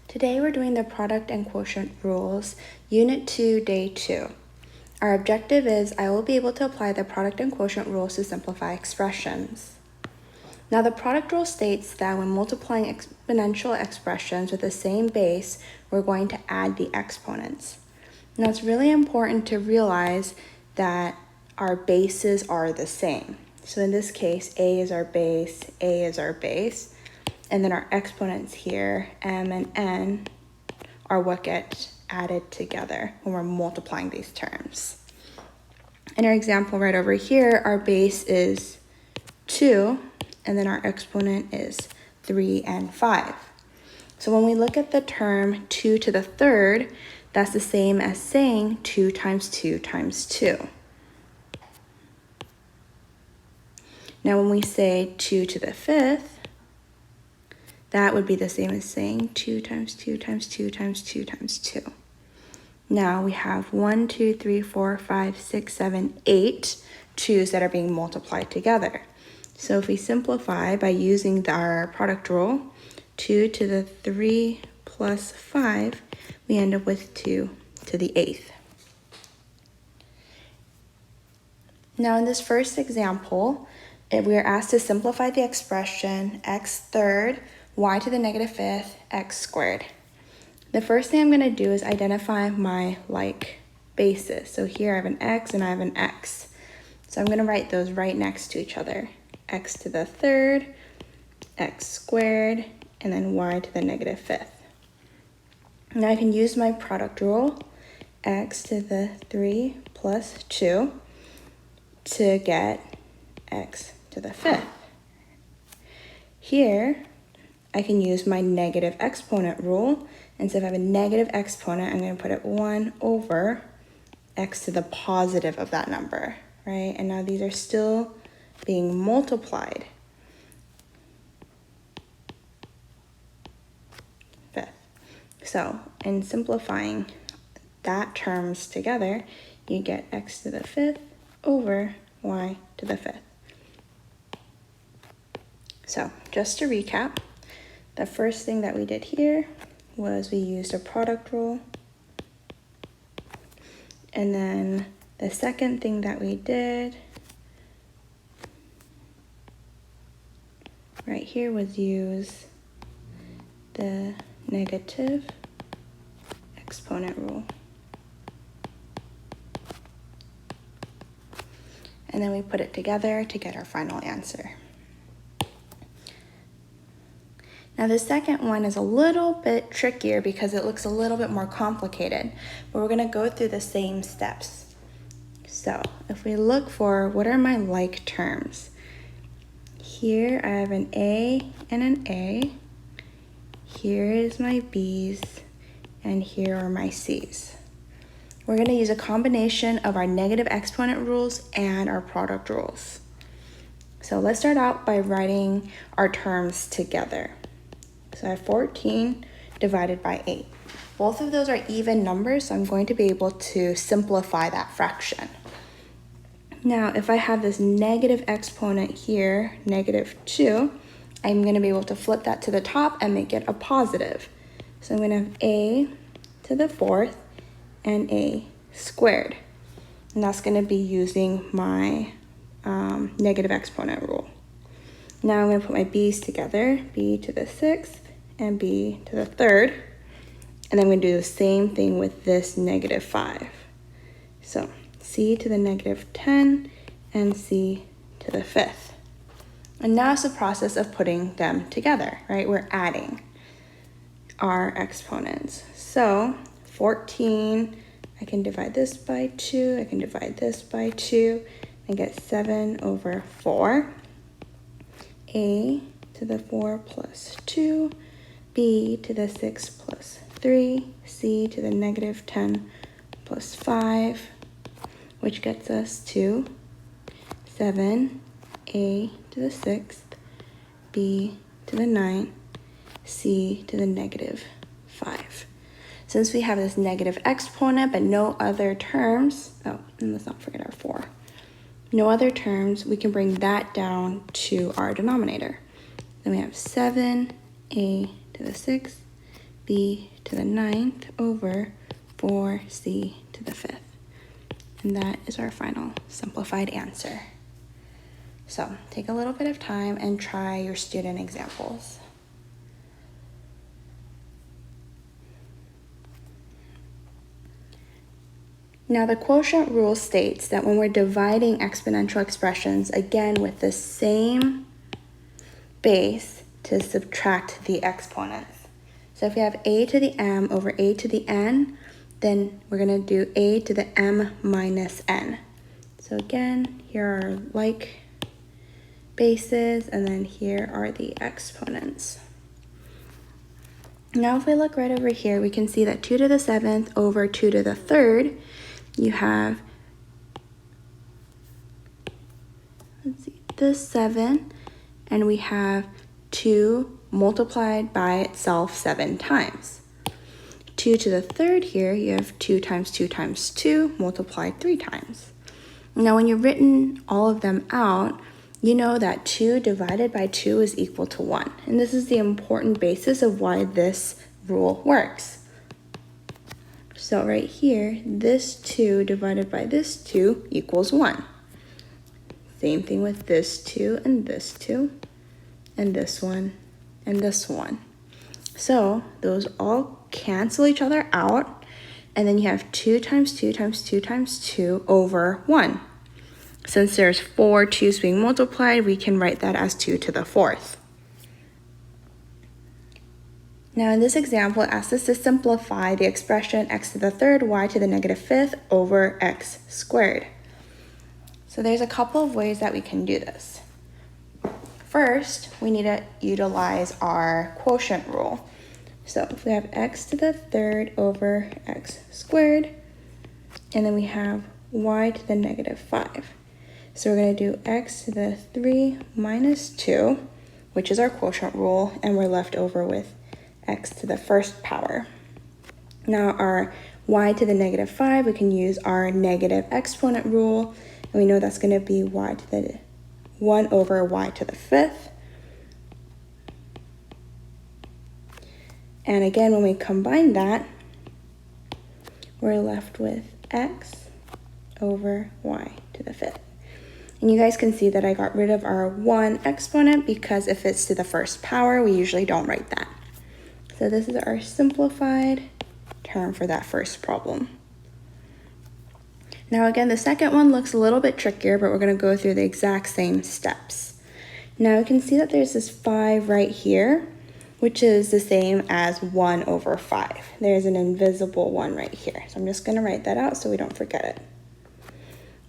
Today we're doing the product and quotient rules, Unit 2, Day 2. Our objective is I will be able to apply the product and quotient rules to simplify expressions. Now the product rule states that when multiplying exponential expressions with the same base, we're going to add the exponents. Now it's really important to realize that our bases are the same. So in this case, A is our base, and then our exponents here, m and n, are what get added together when we're multiplying these terms. In our example right over here, our base is 2, and then our exponent is 3 and 5. So when we look at the term 2 to the third, that's the same as saying 2 times 2 times 2. Now when we say 2 to the fifth, that would be the same as saying 2 times 2 times 2 times 2 times 2. Now we have 1, 2, 3, 4, 5, 6, 7, 8 2's that are being multiplied together. So if we simplify by using our product rule, 2 to the 3 plus 5, we end up with 2 to the 8th. Now in this first example, we are asked to simplify the expression x third y to the negative fifth x squared. The first thing I'm going to do is identify my like bases. So here I have an x and I have an x. So I'm going to write those right next to each other. X to the third, x squared, and then y to the negative fifth. Now I can use my product rule, x to the 3 plus 2, to get x to the fifth. Here, I can use my negative exponent rule, and so if I have a negative exponent, I'm going to put it 1 over x to the positive of that number, right? And now these are still being multiplied. Fifth. So in simplifying that terms together, you get x to the fifth over y to the fifth. So just to recap, the first thing that we did here was we used a product rule. And then the second thing that we did right here was use the negative exponent rule. And then we put it together to get our final answer. Now the second one is a little bit trickier because it looks a little bit more complicated, but we're going to go through the same steps. So if we look for what are my like terms, here I have an A and an A, here is my B's, and here are my C's. We're going to use a combination of our negative exponent rules and our product rules. So let's start out by writing our terms together. So I have 14 divided by 8. Both of those are even numbers, so I'm going to be able to simplify that fraction. Now, if I have this negative exponent here, negative 2, I'm going to be able to flip that to the top and make it a positive. So I'm going to have a to the fourth and a squared. And that's going to be using my negative exponent rule. Now I'm going to put my b's together, b to the sixth and b to the third. And then I'm going to do the same thing with this negative 5. So c to the negative 10 and c to the fifth. And now it's the process of putting them together, right? We're adding our exponents. So 14, I can divide this by 2, I can divide this by 2, and get 7 over 4. A to the 4 plus 2, b to the 6 plus 3, c to the negative 10 plus 5, which gets us to 7, a to the 6th, b to the 9th, c to the negative 5. Since we have this negative exponent but no other terms, oh, and let's not forget our 4. No other terms, we can bring that down to our denominator. Then we have 7a to the 6th, b to the 9th over 4c to the 5th. And that is our final simplified answer. So take a little bit of time and try your student examples. Now the quotient rule states that when we're dividing exponential expressions, again with the same base, to subtract the exponents. So if we have a to the m over a to the n, then we're going to do a to the m minus n. So again, here are like bases, and then here are the exponents. Now if we look right over here, we can see that 2 to the 7th over 2 to the 3rd, you have, let's see, this 7, and we have 2 multiplied by itself 7 times. 2 to the 3rd here, you have 2 times 2 times 2 multiplied 3 times. Now when you've written all of them out, you know that 2 divided by 2 is equal to 1. And this is the important basis of why this rule works. So right here, this 2 divided by this 2 equals 1. Same thing with this 2 and this 2, and this one, and this one. So those all cancel each other out, and then you have 2 times 2 times 2 times 2 over 1. Since there's 4 2's being multiplied, we can write that as 2 to the 4th. Now in this example, it asks us to simplify the expression x to the 3rd y to the negative 5th over x squared. So there's a couple of ways that we can do this. First, we need to utilize our quotient rule. So if we have x to the 3rd over x squared, and then we have y to the negative 5. So we're going to do x to the 3 minus 2, which is our quotient rule, and we're left over with x to the 1st power. Now our y to the negative 5, we can use our negative exponent rule, and we know that's going to be y to the 1 over y to the 5th. And again, when we combine that, we're left with x over y to the 5th. And you guys can see that I got rid of our 1 exponent because if it's to the 1st power, we usually don't write that. So this is our simplified term for that first problem. Now again, the second one looks a little bit trickier, but we're going to go through the exact same steps. Now you can see that there's this 5 right here, which is the same as 1 over 5. There's an invisible 1 right here. So I'm just going to write that out so we don't forget it.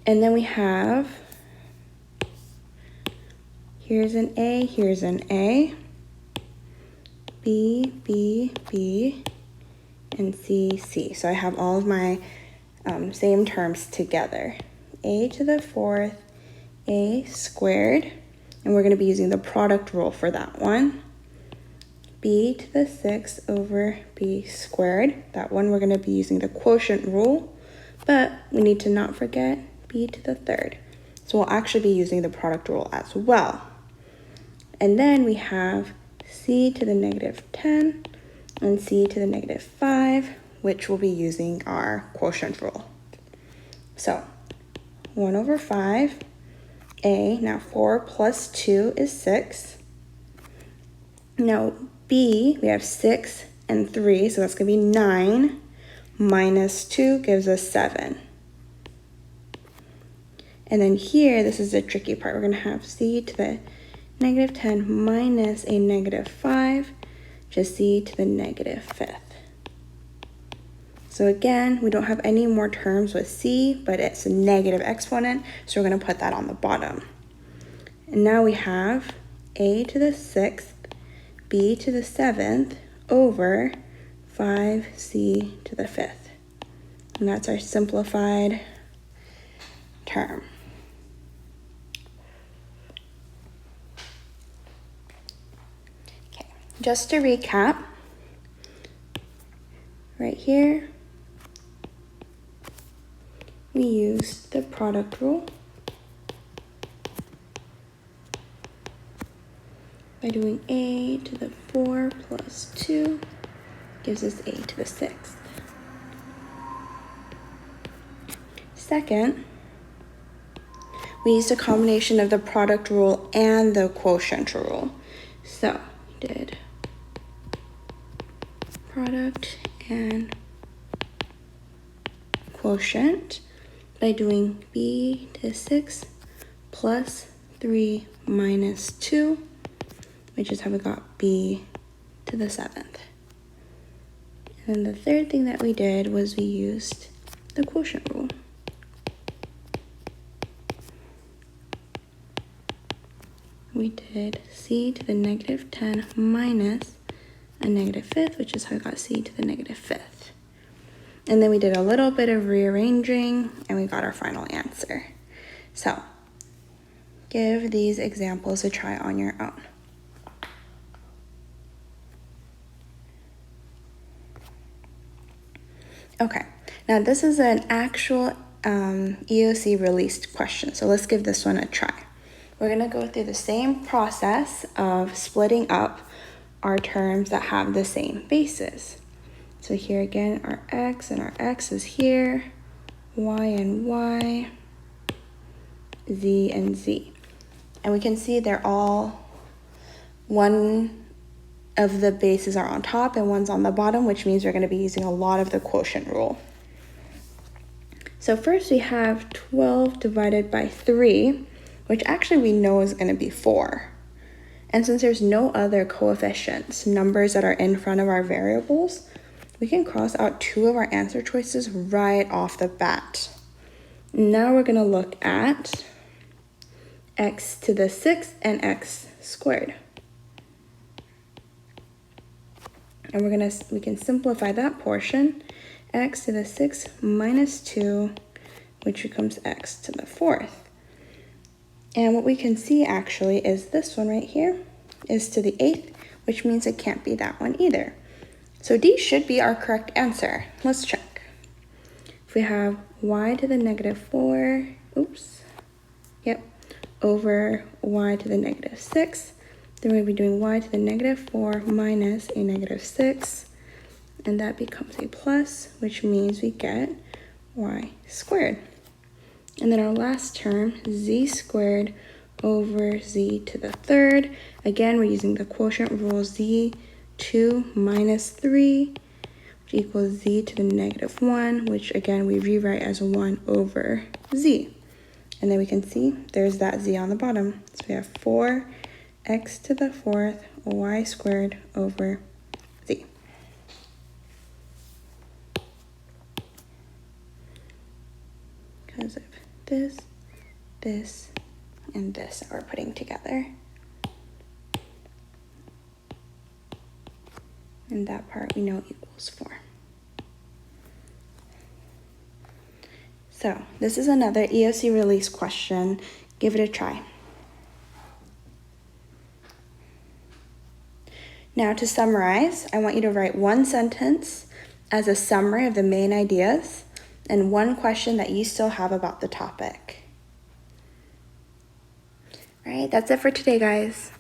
And then we have, here's an A, here's an A, B, B, B, and C, C. So I have all of my same terms together. A to the 4th, A squared, and we're going to be using the product rule for that one. B to the 6th over B squared. That one we're going to be using the quotient rule, but we need to not forget B to the 3rd. So we'll actually be using the product rule as well. And then we have C to the negative 10 and C to the negative 5, which we'll be using our quotient rule. So 1 over 5, A, now 4 plus 2 is 6. Now B, we have 6 and 3, so that's going to be 9, minus 2 gives us 7. And then here, this is the tricky part. We're going to have C to the negative 10 minus a negative 5, just C to the negative 5th. So again, we don't have any more terms with C, but it's a negative exponent, so we're going to put that on the bottom. And now we have A to the 6th, B to the 7th, over 5C to the 5th. And that's our simplified term. Okay, just to recap, right here, we used the product rule by doing A to the 4 plus 2 gives us a to the 6th. Second, we used a combination of the product rule and the quotient rule. So we did product and quotient by doing b to the 6th plus 3 minus 2, which is how we got b to the 7th. And then the third thing that we did was we used the quotient rule. We did c to the negative 10 minus a negative 5th, which is how we got c to the negative 5th. And then we did a little bit of rearranging and we got our final answer. So give these examples a try on your own. Okay, now this is an actual EOC released question, so let's give this one a try. We're going to go through the same process of splitting up our terms that have the same bases. So here again, our x and our x is here, y and y, z and z. And we can see they're all, one of the bases are on top and one's on the bottom, which means we're going to be using a lot of the quotient rule. So first we have 12 divided by 3, which actually we know is going to be 4. And since there's no other coefficients, numbers that are in front of our variables, we can cross out 2 of our answer choices right off the bat. Now we're going to look at x to the 6th and x squared. And we can simplify that portion. X to the 6th minus 2, which becomes x to the 4th. And what we can see actually is this one right here is to the 8th, which means it can't be that one either. So D should be our correct answer. Let's check. If we have y to the negative 4, over y to the negative 6, then we'll be doing y to the negative 4 minus a negative 6, and that becomes a plus, which means we get y squared. And then our last term, z squared over z to the 3rd. Again, we're using the quotient rule, z2 minus 3, which equals z to the negative 1, which again we rewrite as 1 over z. And then we can see there's that z on the bottom. So we have 4x to the 4th y squared over z. Because of this, and this that we're putting together. And that part we know equals 4. So this is another EOC release question. Give it a try. Now to summarize, I want you to write one sentence as a summary of the main ideas and one question that you still have about the topic. All right, that's it for today, guys.